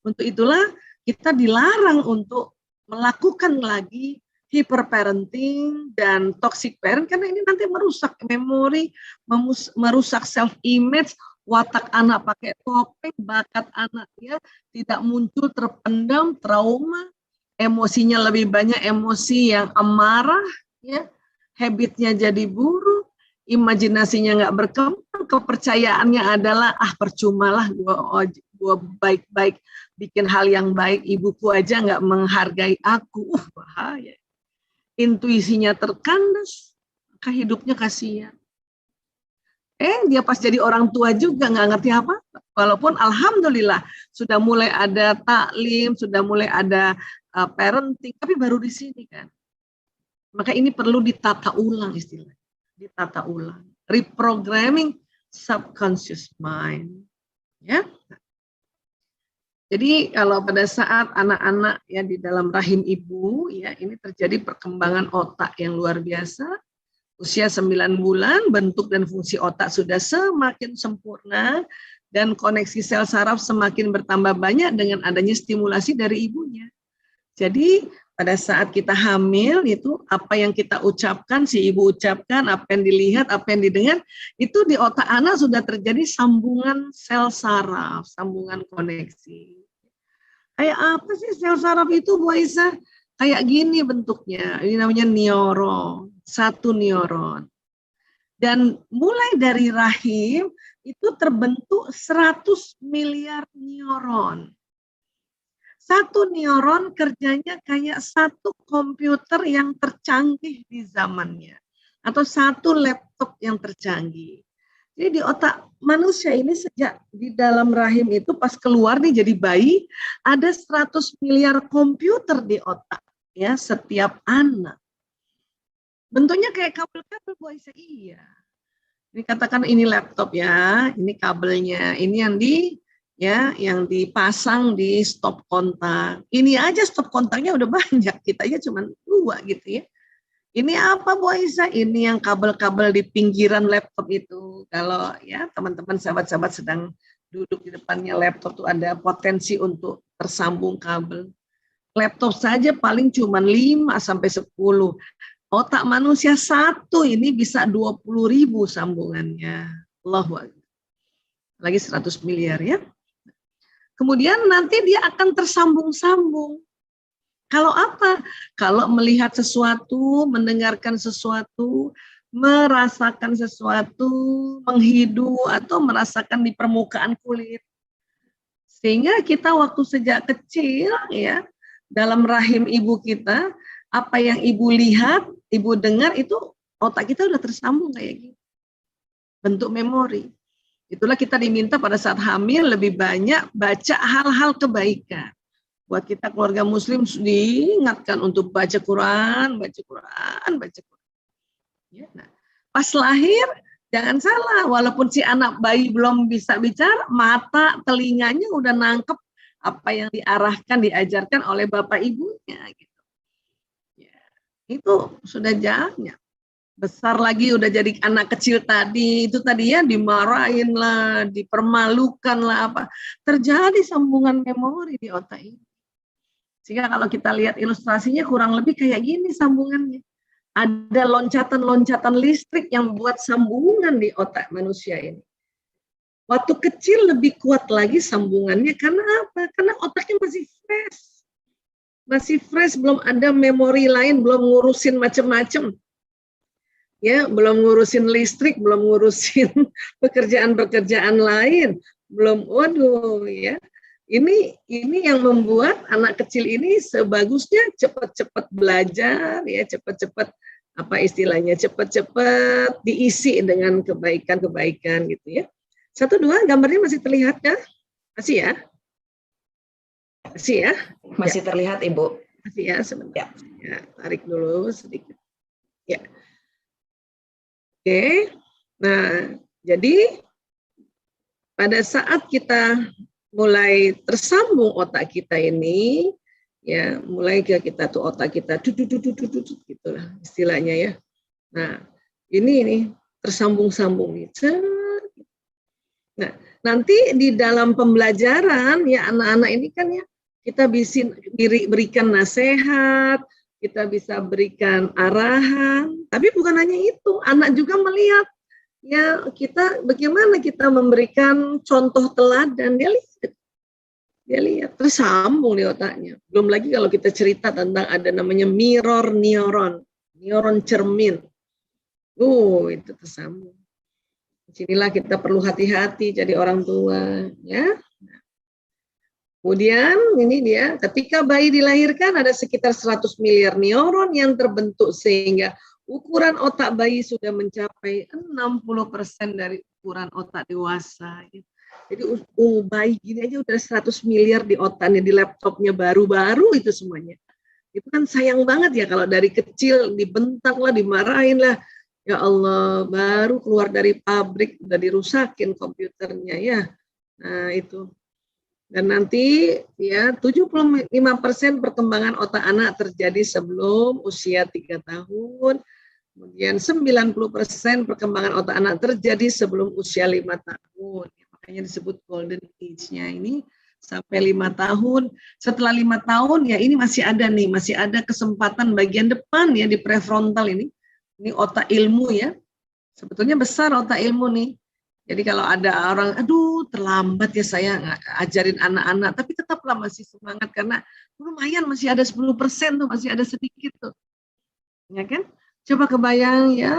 Untuk itulah kita dilarang untuk melakukan lagi hyperparenting dan toxic parent, karena ini nanti merusak memori, merusak self image, watak anak pakai topeng, bakat anaknya tidak muncul, terpendam, trauma, emosinya lebih banyak emosi yang amarah, ya, habitnya jadi buruk, imajinasinya nggak berkembang, kepercayaannya adalah percumalah gua baik-baik bikin hal yang baik, ibuku aja nggak menghargai aku, bahaya. Intuisinya terkandas, maka hidupnya kasihan. Dia pas jadi orang tua juga nggak ngerti apa, walaupun alhamdulillah sudah mulai ada taklim, sudah mulai ada parenting, tapi baru di sini kan. Maka ini perlu ditata ulang istilahnya, ditata ulang, reprogramming subconscious mind, ya. Jadi kalau pada saat anak-anak ya di dalam rahim ibu, ya ini terjadi perkembangan otak yang luar biasa. Usia 9 bulan, bentuk dan fungsi otak sudah semakin sempurna dan koneksi sel saraf semakin bertambah banyak dengan adanya stimulasi dari ibunya. Jadi pada saat kita hamil itu apa yang kita ucapkan, si ibu ucapkan, apa yang dilihat, apa yang didengar, itu di otak anak sudah terjadi sambungan sel saraf, sambungan koneksi. Kayak apa sih sel saraf itu, Bu Aisyah? Kayak gini bentuknya, ini namanya neuron, satu neuron. Dan mulai dari rahim itu terbentuk 100 miliar neuron. Satu neuron kerjanya kayak satu komputer yang tercanggih di zamannya. Atau satu laptop yang tercanggih. Jadi di otak manusia ini sejak di dalam rahim itu pas keluar nih jadi bayi, ada 100 miliar komputer di otak ya setiap anak. Bentuknya kayak kabel-kabel, Bu Aisyah. Iya. Ini katakan ini laptop ya, ini kabelnya, ini yang dipasang di stop kontak. Ini aja stop kontaknya udah banyak, kita aja cuma 2 gitu ya. Ini apa, Bu Aisyah? Ini yang kabel-kabel di pinggiran laptop itu. Kalau ya teman-teman sahabat-sahabat sedang duduk di depannya laptop tuh ada potensi untuk tersambung kabel. Laptop saja paling cuma 5 sampai 10. Otak manusia satu ini bisa 20.000 sambungannya. Allahu Akbar. Lagi 100 miliar ya. Kemudian nanti dia akan tersambung-sambung. Kalau apa? Kalau melihat sesuatu, mendengarkan sesuatu, merasakan sesuatu, menghidu atau merasakan di permukaan kulit. Sehingga kita waktu sejak kecil ya, dalam rahim ibu kita, apa yang ibu lihat, ibu dengar itu otak kita udah tersambung kayak gitu. Bentuk memori. Itulah kita diminta pada saat hamil lebih banyak baca hal-hal kebaikan. Buat kita keluarga muslim diingatkan untuk baca Quran, baca Quran, baca Quran. Ya, nah, pas lahir jangan salah, walaupun si anak bayi belum bisa bicara, mata, telinganya udah nangkep apa yang diarahkan, diajarkan oleh bapak ibunya. Gitu. Ya, itu sudah jalannya. Besar lagi udah jadi anak kecil tadi, itu tadi ya dimarahin lah, dipermalukan lah apa. Terjadi sambungan memori di otak ini. Sehingga kalau kita lihat ilustrasinya kurang lebih kayak gini sambungannya. Ada loncatan-loncatan listrik yang buat sambungan di otak manusia ini. Waktu kecil lebih kuat lagi sambungannya karena apa? Karena otaknya masih fresh. Masih fresh, belum ada memori lain, belum ngurusin macam-macam. Ya, belum ngurusin listrik, belum ngurusin pekerjaan-pekerjaan lain, belum waduh ya. Ini yang membuat anak kecil ini sebagusnya cepat-cepat belajar ya, cepat-cepat apa istilahnya, cepat-cepat diisi dengan kebaikan-kebaikan gitu ya. 1, 2 gambarnya masih terlihat kah? Masih ya? Masih ya? Masih terlihat, Ibu. Masih ya, sebentar. Ya, tarik dulu sedikit. Ya. Oke. Nah, jadi pada saat kita mulai tersambung otak kita ini, ya mulai kita tuh otak kita gitulah istilahnya ya. Nah ini tersambung-sambung nih. Nah, nanti di dalam pembelajaran ya anak-anak ini kan ya kita bisa berikan nasihat, kita bisa berikan arahan, tapi bukan hanya itu, anak juga melihat ya kita bagaimana kita memberikan contoh teladan, dia lihat terus sambung di otaknya. Belum lagi kalau kita cerita tentang ada namanya mirror neuron, neuron cermin. Itu tersambung. Disinilah kita perlu hati-hati jadi orang tua, ya. Kemudian ini dia, ketika bayi dilahirkan ada sekitar 100 miliar neuron yang terbentuk sehingga ukuran otak bayi sudah mencapai 60% dari ukuran otak dewasa. Jadi bayi gini aja udah 100 miliar di otaknya, di laptopnya baru-baru itu semuanya. Itu kan sayang banget ya kalau dari kecil dibentak lah, dimarahin lah. Ya Allah, baru keluar dari pabrik udah dirusakin komputernya ya. Nah itu. Dan nanti ya 75% perkembangan otak anak terjadi sebelum usia 3 tahun. Kemudian 90% perkembangan otak anak terjadi sebelum usia 5 tahun. Makanya disebut golden age-nya ini sampai 5 tahun. Setelah 5 tahun ya ini masih ada kesempatan bagian depan ya di prefrontal ini. Ini otak ilmu ya. Sebetulnya besar otak ilmu nih. Jadi kalau ada orang, aduh terlambat ya saya ajarin anak-anak, tapi tetaplah masih semangat karena lumayan masih ada 10% tuh, masih ada sedikit tuh. Ya kan? Coba kebayang ya,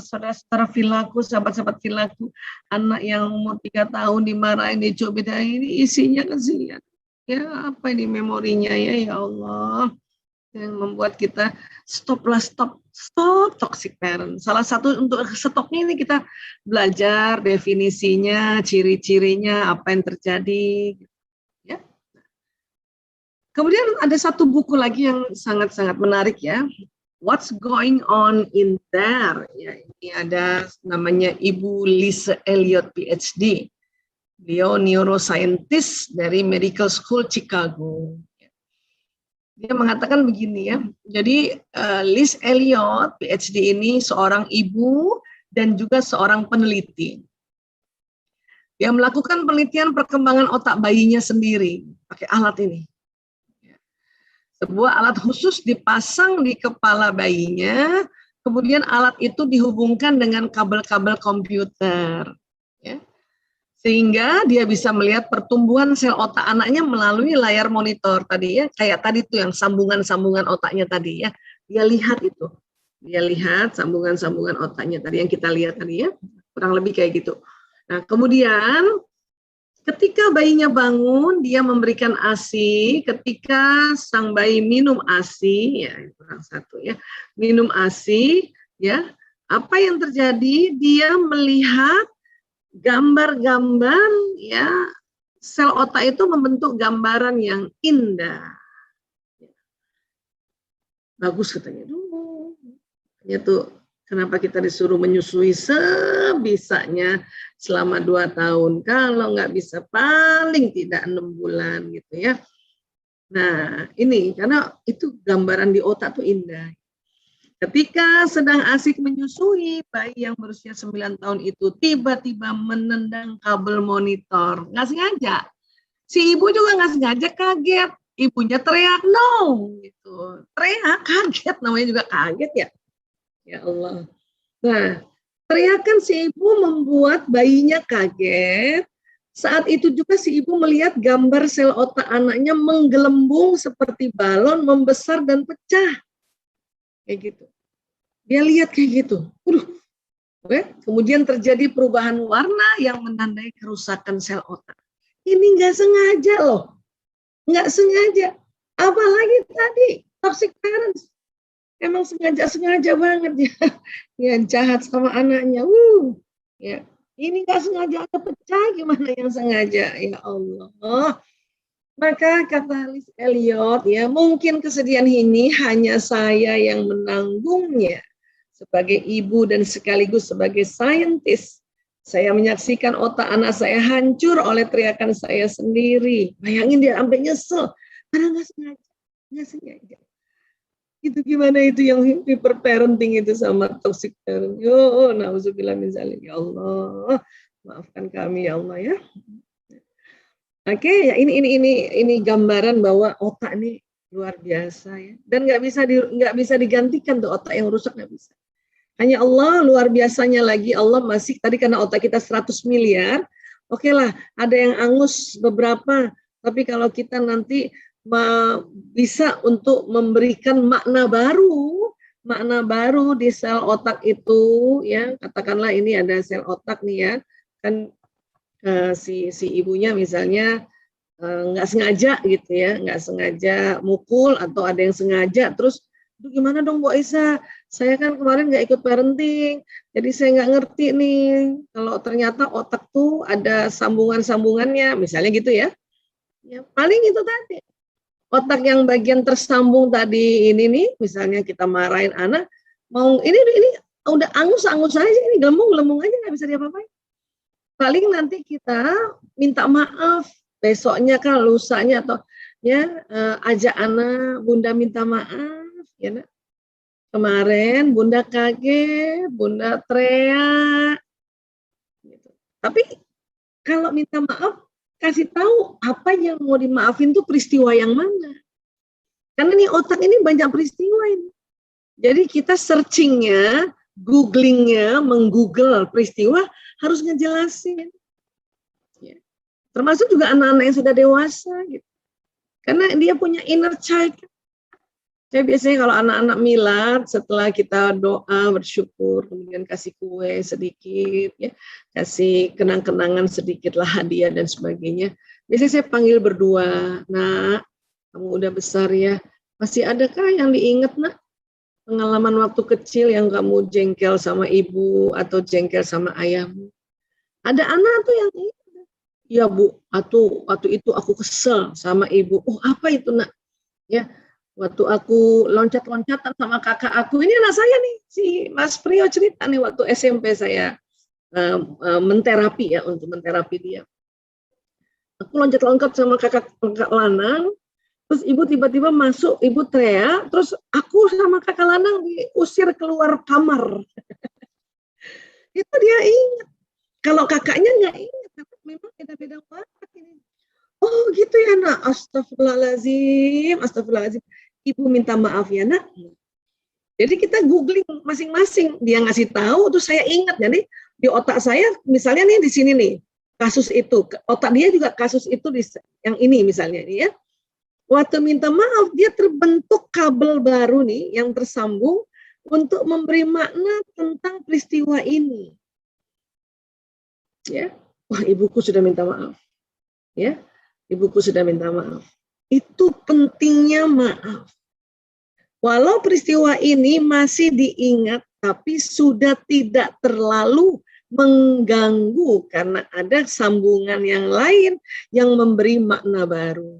saudara-saudara filaku, sahabat-sahabat filaku, anak yang umur 3 tahun dimarahin, dicubit, ini isinya kasihan. Ya apa ini memorinya ya Allah. Yang membuat kita stop toxic parent. Salah satu untuk stopnya ini kita belajar definisinya, ciri-cirinya, apa yang terjadi. Ya. Kemudian ada satu buku lagi yang sangat-sangat menarik ya. What's going on in there? Ya, ini ada namanya Ibu Lisa Elliott PhD. Beliau neuroscientist dari Medical School Chicago. Dia mengatakan begini ya, jadi Liz Elliott, PhD ini seorang ibu dan juga seorang peneliti. Dia melakukan penelitian perkembangan otak bayinya sendiri, pakai alat ini. Sebuah alat khusus dipasang di kepala bayinya, kemudian alat itu dihubungkan dengan kabel-kabel komputer. Ya. Sehingga dia bisa melihat pertumbuhan sel otak anaknya melalui layar monitor tadi ya, kayak tadi tuh yang sambungan-sambungan otaknya tadi ya, dia lihat itu, dia lihat sambungan-sambungan otaknya tadi yang kita lihat tadi ya, kurang lebih kayak gitu. Nah kemudian ketika bayinya bangun, dia memberikan ASI, ketika sang bayi minum ASI, ya kurang satu ya, minum ASI, ya apa yang terjadi, dia melihat gambar-gambar ya sel otak itu membentuk gambaran yang indah. Bagus katanya. Ya tuh kenapa kita disuruh menyusui sebisanya selama 2 tahun. Kalau nggak bisa paling tidak 6 bulan gitu ya. Nah ini karena itu gambaran di otak tuh indah. Ketika sedang asik menyusui, bayi yang berusia 9 tahun itu tiba-tiba menendang kabel monitor. Nggak sengaja. Si ibu juga nggak sengaja kaget. Ibunya teriak, no! Gitu. Teriak, kaget. Namanya juga kaget ya. Ya Allah. Nah, teriakan si ibu membuat bayinya kaget. Saat itu juga si ibu melihat gambar sel otak anaknya menggelembung seperti balon, membesar dan pecah. Kayak gitu. Dia lihat kayak gitu. Kemudian terjadi perubahan warna yang menandai kerusakan sel otak. Ini nggak sengaja loh. Nggak sengaja. Apalagi tadi, toxic parents. Emang sengaja banget ya. Yang jahat sama anaknya. Ya. Ini nggak sengaja, ada pecah, gimana yang sengaja? Ya Allah. Maka kata Liz Elliott, ya mungkin kesedihan ini hanya saya yang menanggungnya. Sebagai ibu dan sekaligus sebagai saintis, saya menyaksikan otak anak saya hancur oleh teriakan saya sendiri. Bayangin dia sampai nyesel, karena nggak sengaja. Itu gimana itu yang hyper parenting itu sama toxic parent. Nauzubillah min dzalik. Ya Allah. Maafkan kami ya Allah ya. Oke, ya ini gambaran bahwa otak ini luar biasa ya. Dan nggak bisa digantikan tuh otak yang rusak, nggak bisa. Hanya Allah, luar biasanya lagi Allah masih tadi karena otak kita 100 miliar. Oke lah, ada yang angus beberapa, tapi kalau kita nanti bisa untuk memberikan makna baru di sel otak itu, ya katakanlah ini ada sel otak nih ya, kan si ibunya misalnya nggak sengaja gitu ya, nggak sengaja mukul atau ada yang sengaja, terus itu gimana dong Bu Aisyah? Saya kan kemarin nggak ikut parenting, jadi saya nggak ngerti nih kalau ternyata otak tuh ada sambungan-sambungannya, misalnya gitu ya. Ya paling itu tadi. Otak yang bagian tersambung tadi ini nih, misalnya kita marahin anak, mau ini udah angus-angus aja, ini gelembung-gelembung aja nggak bisa diapa-apain. Paling nanti kita minta maaf besoknya kan lusanya atau ya ajak anak, Bunda minta maaf ya nak. Kemarin Bunda kaget, Bunda teriak. Gitu. Tapi kalau minta maaf kasih tahu apa yang mau dimaafin tuh peristiwa yang mana. Karena nih otak ini banyak peristiwa ini. Jadi kita searchingnya, googlingnya, menggoogle peristiwa harus ngejelasin. Ya. Termasuk juga anak-anak yang sudah dewasa gitu. Karena dia punya inner child. Saya biasanya kalau anak-anak milad setelah kita doa bersyukur kemudian kasih kue sedikit ya, kasih kenang-kenangan sedikit lah hadiah dan sebagainya. Biasanya saya panggil berdua, nak kamu udah besar ya, masih adakah yang diingat nak pengalaman waktu kecil yang kamu jengkel sama ibu atau jengkel sama ayahmu? Ada anak tuh yang iya Bu, waktu itu aku kesel sama ibu. Oh apa itu nak? Ya. Waktu aku loncat-loncatan sama kakak aku, ini anak saya nih, si Mas Priyo cerita nih waktu SMP saya menterapi ya, untuk menterapi dia. Aku loncat-loncat sama kakak lanang, terus ibu tiba-tiba masuk, ibu teriak, terus aku sama kakak lanang diusir keluar kamar. Itu dia ingat. Kalau kakaknya nggak ingat, memang beda-beda banget ini. Oh gitu ya nak, astagfirullahaladzim. Ibu minta maaf ya nak. Jadi kita googling masing-masing, dia ngasih tahu, terus saya ingat. Jadi di otak saya, misalnya nih di sini nih, kasus itu, otak dia juga kasus itu yang ini misalnya nih ya. Waktu minta maaf, dia terbentuk kabel baru nih yang tersambung untuk memberi makna tentang peristiwa ini. Ya, wah ibuku sudah minta maaf. Ya, ibuku sudah minta maaf. Itu pentingnya maaf. Walau peristiwa ini masih diingat, tapi sudah tidak terlalu mengganggu karena ada sambungan yang lain yang memberi makna baru.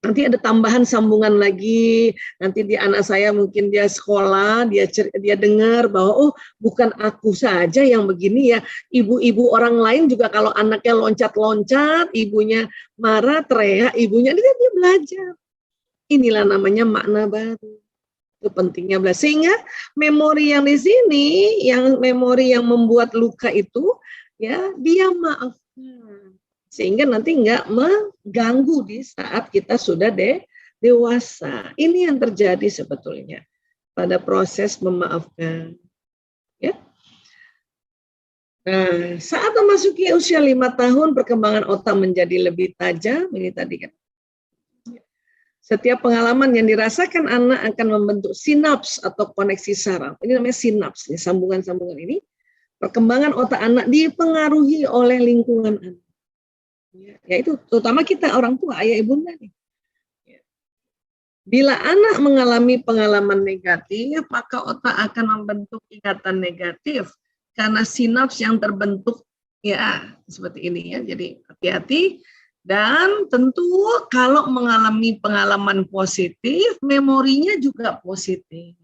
Nanti ada tambahan sambungan lagi, nanti di anak saya mungkin dia sekolah, dia dengar bahwa oh bukan aku saja yang begini ya, ibu-ibu orang lain juga kalau anaknya loncat-loncat, ibunya marah, teriak, ibunya dia belajar. Inilah namanya makna baru. Itu pentingnya belajar. Sehingga memori yang di sini, yang memori yang membuat luka itu, ya dia maafkan. Sehingga nanti nggak mengganggu di saat kita sudah dewasa. Ini yang terjadi sebetulnya pada proses memaafkan. Ya. Nah, saat memasuki usia 5 tahun, perkembangan otak menjadi lebih tajam. Ini tadi kan. Setiap pengalaman yang dirasakan anak akan membentuk sinaps atau koneksi saraf. Ini namanya sinaps, sambungan-sambungan ini. Perkembangan otak anak dipengaruhi oleh lingkungan anak. Ya itu terutama kita orang tua, ayah ibunda nih. Bila anak mengalami pengalaman negatif, maka otak akan membentuk ingatan negatif karena sinaps yang terbentuk ya seperti ini ya. Jadi hati-hati. Dan tentu kalau mengalami pengalaman positif, memorinya juga positif.